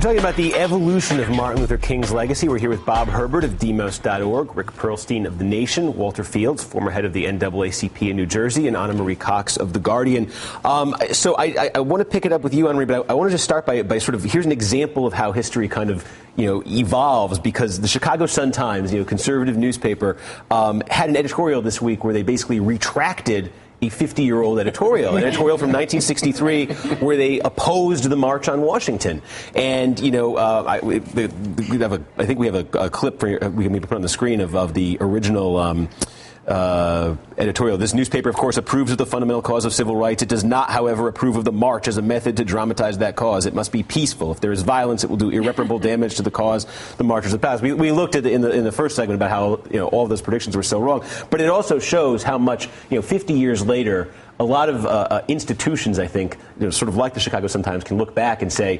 Talking about the evolution of Martin Luther King's legacy. We're here with Bob Herbert of Demos.org, Rick Perlstein of The Nation, Walter Fields, former head of the NAACP in New Jersey, and Anna Marie Cox of The Guardian. So I want to pick it up with you, Henri, but I want to just start by sort of, here's an example of how history kind of, evolves, because the Chicago Sun-Times, conservative newspaper, had an editorial this week where they basically retracted a 50-year-old editorial from 1963 where they opposed the March on Washington. And, I think we have a clip we can maybe put on the screen of the original editorial. This newspaper, of course, approves of the fundamental cause of civil rights. It does not, however, approve of the march as a method to dramatize that cause. It must be peaceful. If there is violence, it will do irreparable damage to the cause the marchers have passed. We looked at in the first segment about how all of those predictions were so wrong, but it also shows how much 50 years later, a lot of institutions, I think, sort of like the Chicago Sun-Times, can look back and say,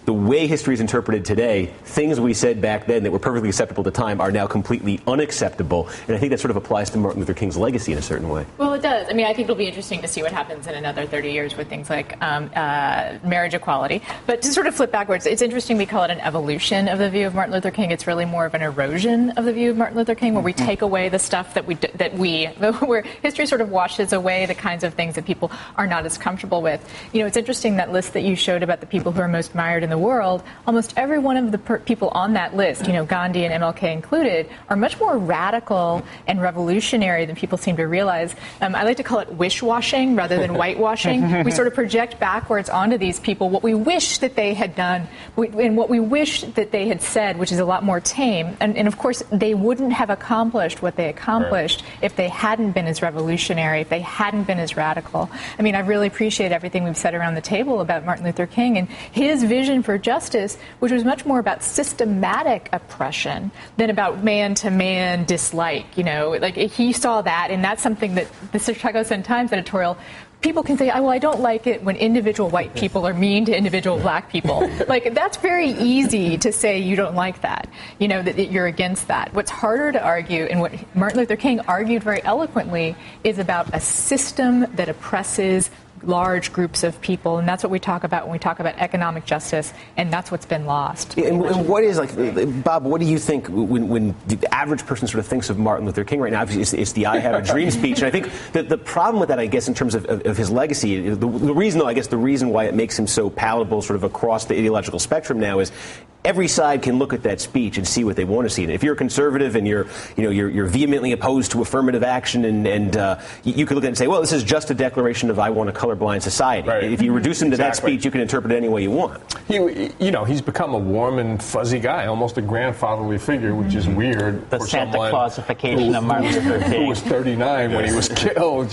the way history is interpreted today, things we said back then that were perfectly acceptable at the time are now completely unacceptable. And I think that sort of applies to Martin Luther King's legacy in a certain way. Well, it does. I mean, I think it'll be interesting to see what happens in another 30 years with things like marriage equality. But to sort of flip backwards, it's interesting we call it an evolution of the view of Martin Luther King. It's really more of an erosion of the view of Martin Luther King, where we take away the stuff where history sort of washes away the kinds of things that people are not as comfortable with. It's interesting, that list that you showed about the people who are most admired in the world, almost every one of the people on that list, Gandhi and MLK included, are much more radical and revolutionary than people seem to realize. I like to call it wish-washing rather than whitewashing. We sort of project backwards onto these people what we wish that they had done and what we wish that they had said, which is a lot more tame. And of course, they wouldn't have accomplished what they accomplished if they hadn't been as revolutionary, if they hadn't been as radical. I mean, I really appreciate everything we've said around the table about Martin Luther King and his vision for justice, which was much more about systematic oppression than about man-to-man dislike. Like he saw that, and that's something that the Chicago Sun-Times editorial, people can say, well, I don't like it when individual white people are mean to individual black people. Like, that's very easy to say you don't like that, that you're against that. What's harder to argue, and what Martin Luther King argued very eloquently, is about a system that oppresses large groups of people, and that's what we talk about when we talk about economic justice, and that's what's been lost. And what is, Bob, what do you think when the average person sort of thinks of Martin Luther King right now? It's the I Have a Dream speech, and I think that the problem with that, I guess, in terms of his legacy, the reason why it makes him so palatable sort of across the ideological spectrum now is every side can look at that speech and see what they want to see. And if you're a conservative and you're vehemently opposed to affirmative action, and you could look at it and say, well, this is just a declaration of I want a colorblind society. Right. If you reduce him to that speech, you can interpret it any way you want. He's become a warm and fuzzy guy, almost a grandfatherly figure, which is weird the for Santa someone Clausification of Martin Luther King, who was 39 when he was killed.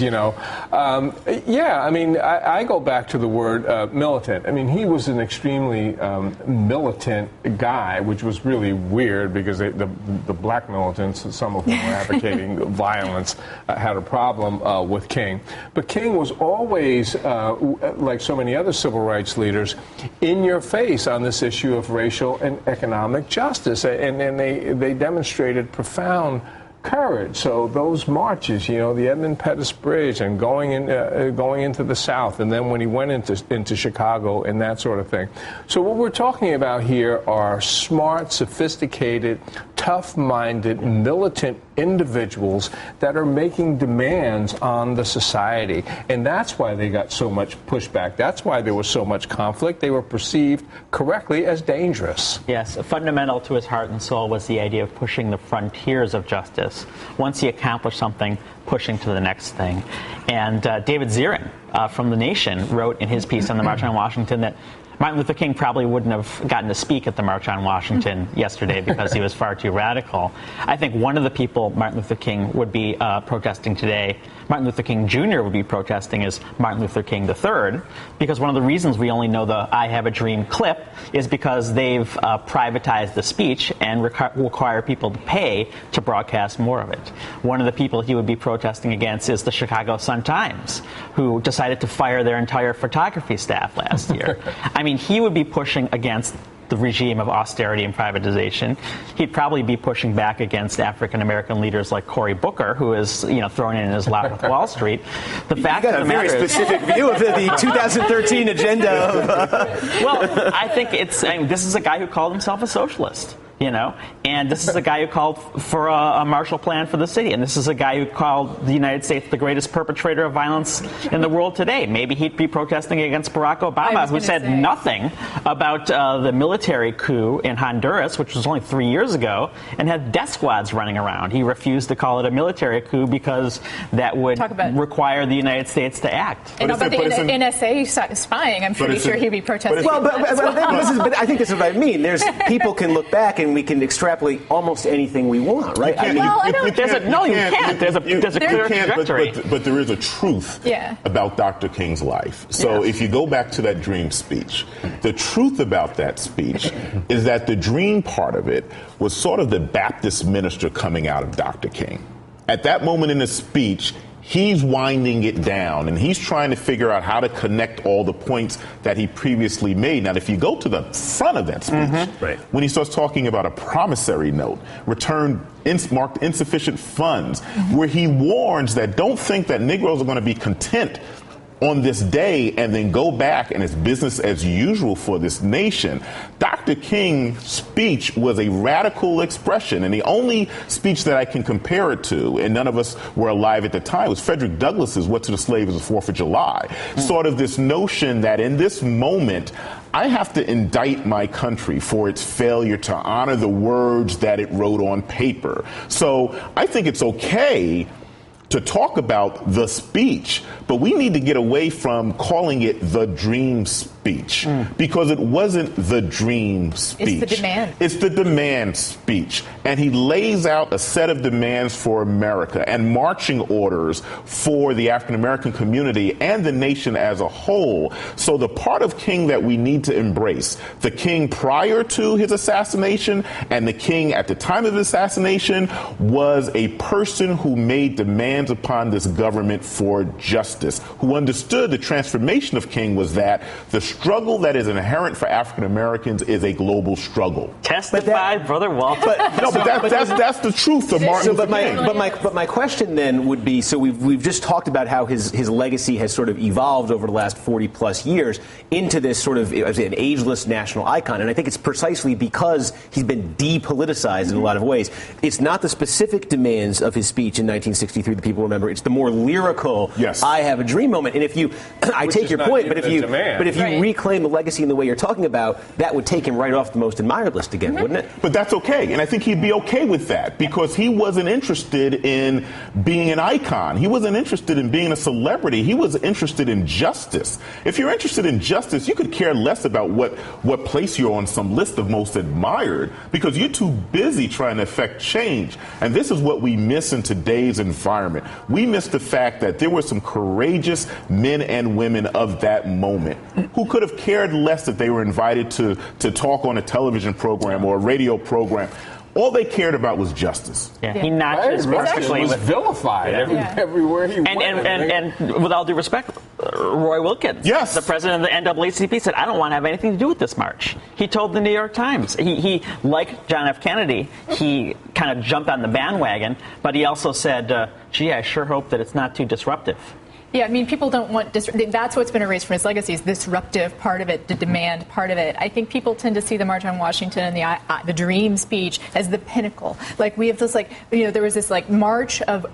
I go back to the word militant. I mean, he was an extremely militant guy, which was really weird because the black militants, some of whom were advocating violence, had a problem with King. But King was always, like so many other civil rights leaders, in your face on this issue of racial and economic justice. And they demonstrated profound courage. So those marches, the Edmund Pettus Bridge, and going into the South, and then when he went into Chicago and that sort of thing. So what we're talking about here are smart, sophisticated, tough-minded, militant individuals that are making demands on the society. And that's why they got so much pushback. That's why there was so much conflict. They were perceived correctly as dangerous. Yes, fundamental to his heart and soul was the idea of pushing the frontiers of justice. Once he accomplished something, pushing to the next thing. And David Zirin from The Nation wrote in his piece on the March on Washington that Martin Luther King probably wouldn't have gotten to speak at the March on Washington yesterday because he was far too radical. I think one of the people Martin Luther King would be protesting today, Martin Luther King Jr. would be protesting, is Martin Luther King III, because one of the reasons we only know the I Have a Dream clip is because they've privatized the speech and require people to pay to broadcast more of it. One of the people he would be protesting against is the Chicago Sun-Times, who decided to fire their entire photography staff last year. I mean, he would be pushing against the regime of austerity and privatization. He'd probably be pushing back against African-American leaders like Cory Booker, who is, thrown in his lap with Wall Street. The fact you got of a the very matter is, specific view of the 2013 agenda. well, I think this is a guy who called himself a socialist. And this is a guy who called for a Marshall Plan for the city, and this is a guy who called the United States the greatest perpetrator of violence in the world today. Maybe he'd be protesting against Barack Obama, who said nothing about the military coup in Honduras, which was only 3 years ago, and had death squads running around. He refused to call it a military coup because that would require the United States to act. And about the NSA spying, I'm pretty sure he'd be protesting. Well, but I think this is what I mean. There's people can look back and we can extrapolate almost anything we want, right? You can't. There's a clear trajectory. But there is a truth about Dr. King's life. So if you go back to that dream speech, the truth about that speech is that the dream part of it was sort of the Baptist minister coming out of Dr. King. At that moment in the speech, he's winding it down, and he's trying to figure out how to connect all the points that he previously made. Now, if you go to the front of that speech, when he starts talking about a promissory note, marked insufficient funds, where he warns that don't think that Negroes are going to be content on this day and then go back and it's business as usual for this nation. Dr. King's speech was a radical expression, and the only speech that I can compare it to, and none of us were alive at the time, was Frederick Douglass's What to the Slave is the 4th of July. Sort of this notion that in this moment, I have to indict my country for its failure to honor the words that it wrote on paper. So I think it's okay to talk about the speech, but we need to get away from calling it the dream speech, because it wasn't the dream speech. It's the demand. It's the demand speech. And he lays out a set of demands for America and marching orders for the African American community and the nation as a whole. So the part of King that we need to embrace, the King prior to his assassination and the King at the time of his assassination, was a person who made demands upon this government for justice, who understood the transformation of King was that the struggle that is inherent for African Americans is a global struggle. Testify, Brother Walter. That's the truth of Martin Luther King. But my question then would be, so we've just talked about how his legacy has sort of evolved over the last 40 plus years into this sort of an ageless national icon, and I think it's precisely because he's been depoliticized in a lot of ways. It's not the specific demands of his speech in 1963 that people remember. It's the more lyrical, I have a dream moment. And if you, I take your point, but if you reclaim the legacy in the way you're talking about, that would take him right off the most admired list again, wouldn't it? But that's okay. And I think he'd be okay with that, because he wasn't interested in being an icon. He wasn't interested in being a celebrity. He was interested in justice. If you're interested in justice, you could care less about what place you're on some list of most admired, because you're too busy trying to affect change. And this is what we miss in today's environment. We miss the fact that there were some courageous men and women of that moment who could have cared less that they were invited to talk on a television program or a radio program. All they cared about was justice. He notches perfectly. Was vilified everywhere he went. And with all due respect, Roy Wilkins, the president of the NAACP, said, I don't want to have anything to do with this march. He told the New York Times. He like John F. Kennedy, he kind of jumped on the bandwagon, but he also said, gee, I sure hope that it's not too disruptive. Yeah, I mean, people don't want that's what's been erased from his legacy, is disruptive part of it, the demand part of it. I think people tend to see the March on Washington and the dream speech as the pinnacle. Like, we have this, there was this march of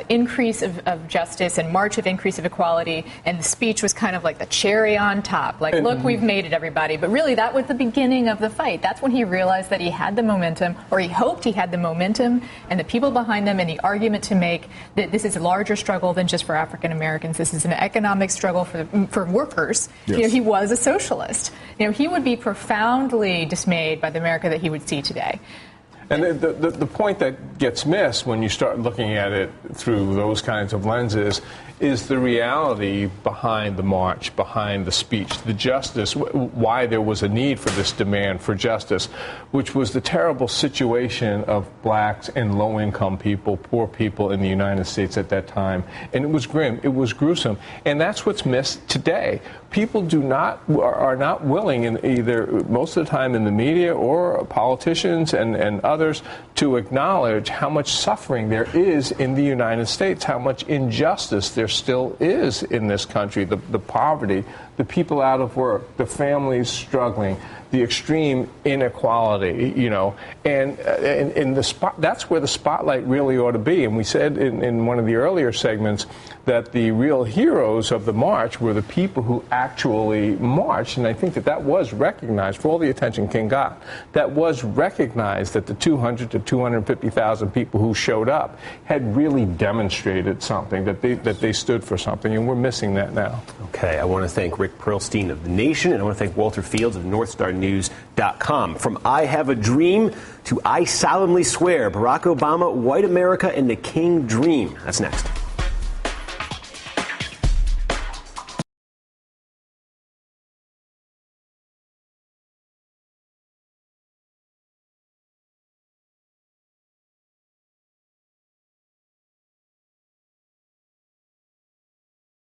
increase of justice and march of increase of equality, and the speech was kind of like the cherry on top. Like, look, we've made it, everybody. But really, that was the beginning of the fight. That's when he realized that he had the momentum, or he hoped he had the momentum and the people behind him and the argument to make that this is a larger struggle than just for African Americans. This is an economic struggle for workers. Yes. He was a socialist. He would be profoundly dismayed by the America that he would see today. And the point that gets missed when you start looking at it through those kinds of lenses is the reality behind the march, behind the speech, the justice, why there was a need for this demand for justice, which was the terrible situation of blacks and low-income people, poor people in the United States at that time. And it was grim, it was gruesome. And that's what's missed today. People are not willing, in either most of the time in the media or politicians and others, to acknowledge how much suffering there is in the United States, how much injustice there still is in this country, the poverty, the people out of work, the families struggling, the extreme inequality, and that's where the spotlight really ought to be. And we said in one of the earlier segments that the real heroes of the march were the people who actually marched, and I think that was recognized for all the attention King got. That was recognized that the 200 to 250,000 people who showed up had really demonstrated something, that they stood for something, and we're missing that now. Okay, I want to thank Rick Pearlstein of The Nation, and I want to thank Walter Fields of NorthstarNews.com. From I Have a Dream to I Solemnly Swear, Barack Obama, White America, and the King Dream. That's next.